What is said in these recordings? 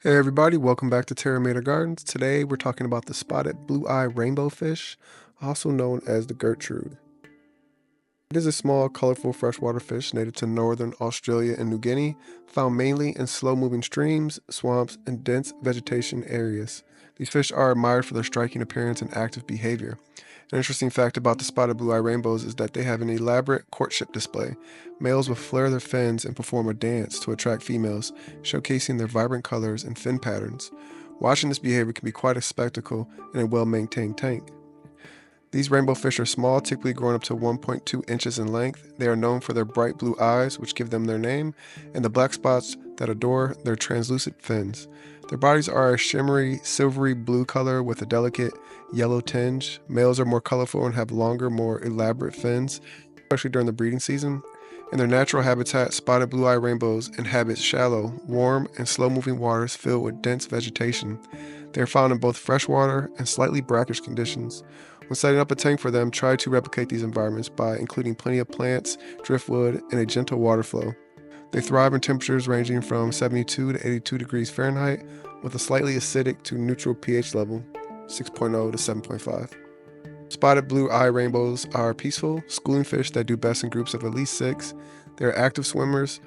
Hey everybody, welcome back to Terra Mater Gardens. Today we're talking about the spotted blue-eye rainbow fish, also known as the Gertrude. It is a small, colorful freshwater fish native to northern Australia and New Guinea, found mainly in slow-moving streams, swamps, and dense vegetation areas. These fish are admired for their striking appearance and active behavior. An interesting fact about the spotted blue-eye rainbows is that they have an elaborate courtship display. Males will flare their fins and perform a dance to attract females, showcasing their vibrant colors and fin patterns. Watching this behavior can be quite a spectacle in a well-maintained tank. These rainbow fish are small, typically growing up to 1.2 inches in length. They are known for their bright blue eyes, which give them their name, and the black spots that adorn their translucent fins. Their bodies are a shimmery, silvery blue color with a delicate yellow tinge. Males are more colorful and have longer, more elaborate fins, especially during the breeding season. In their natural habitat, spotted blue-eye rainbows inhabit shallow, warm, and slow-moving waters filled with dense vegetation. They are found in both freshwater and slightly brackish conditions. When setting up a tank for them, try to replicate these environments by including plenty of plants, driftwood, and a gentle water flow. They thrive in temperatures ranging from 72 to 82 degrees Fahrenheit with a slightly acidic to neutral pH level, 6.0 to 7.5. Spotted blue-eye rainbows are peaceful, schooling fish that do best in groups of at least 6. They are active swimmers,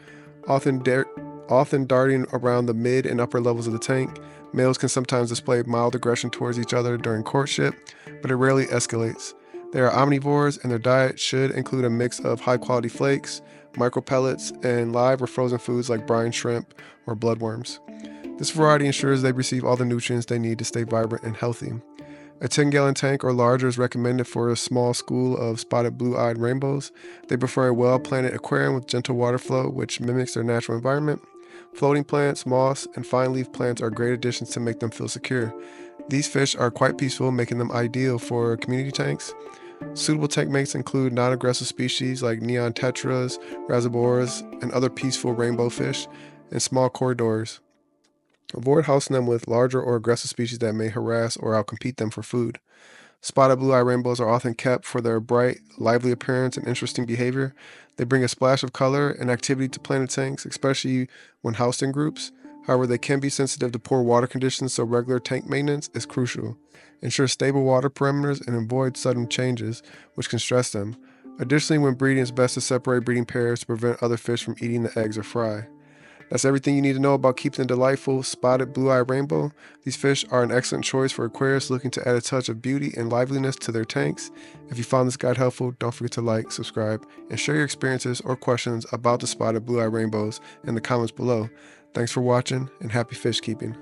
often darting around the mid and upper levels of the tank. Males can sometimes display mild aggression towards each other during courtship, but it rarely escalates. They are omnivores, and their diet should include a mix of high-quality flakes, micropellets, and live or frozen foods like brine shrimp or bloodworms. This variety ensures they receive all the nutrients they need to stay vibrant and healthy. A 10-gallon tank or larger is recommended for a small school of spotted blue-eyed rainbows. They prefer a well-planted aquarium with gentle water flow, which mimics their natural environment. Floating plants, moss, and fine-leaf plants are great additions to make them feel secure. These fish are quite peaceful, making them ideal for community tanks. Suitable tank mates include non-aggressive species like neon tetras, razoboras, and other peaceful rainbow fish, and small corridors. Avoid housing them with larger or aggressive species that may harass or outcompete them for food. Spotted blue-eye rainbows are often kept for their bright, lively appearance and interesting behavior. They bring a splash of color and activity to planted tanks, especially when housed in groups. However, they can be sensitive to poor water conditions, so regular tank maintenance is crucial. Ensure stable water parameters and avoid sudden changes, which can stress them. Additionally, when breeding, it's best to separate breeding pairs to prevent other fish from eating the eggs or fry. That's everything you need to know about keeping the delightful spotted blue-eye rainbow. These fish are an excellent choice for aquarists looking to add a touch of beauty and liveliness to their tanks. If you found this guide helpful, don't forget to like, subscribe, and share your experiences or questions about the spotted blue-eye rainbows in the comments below. Thanks for watching, and happy fish keeping.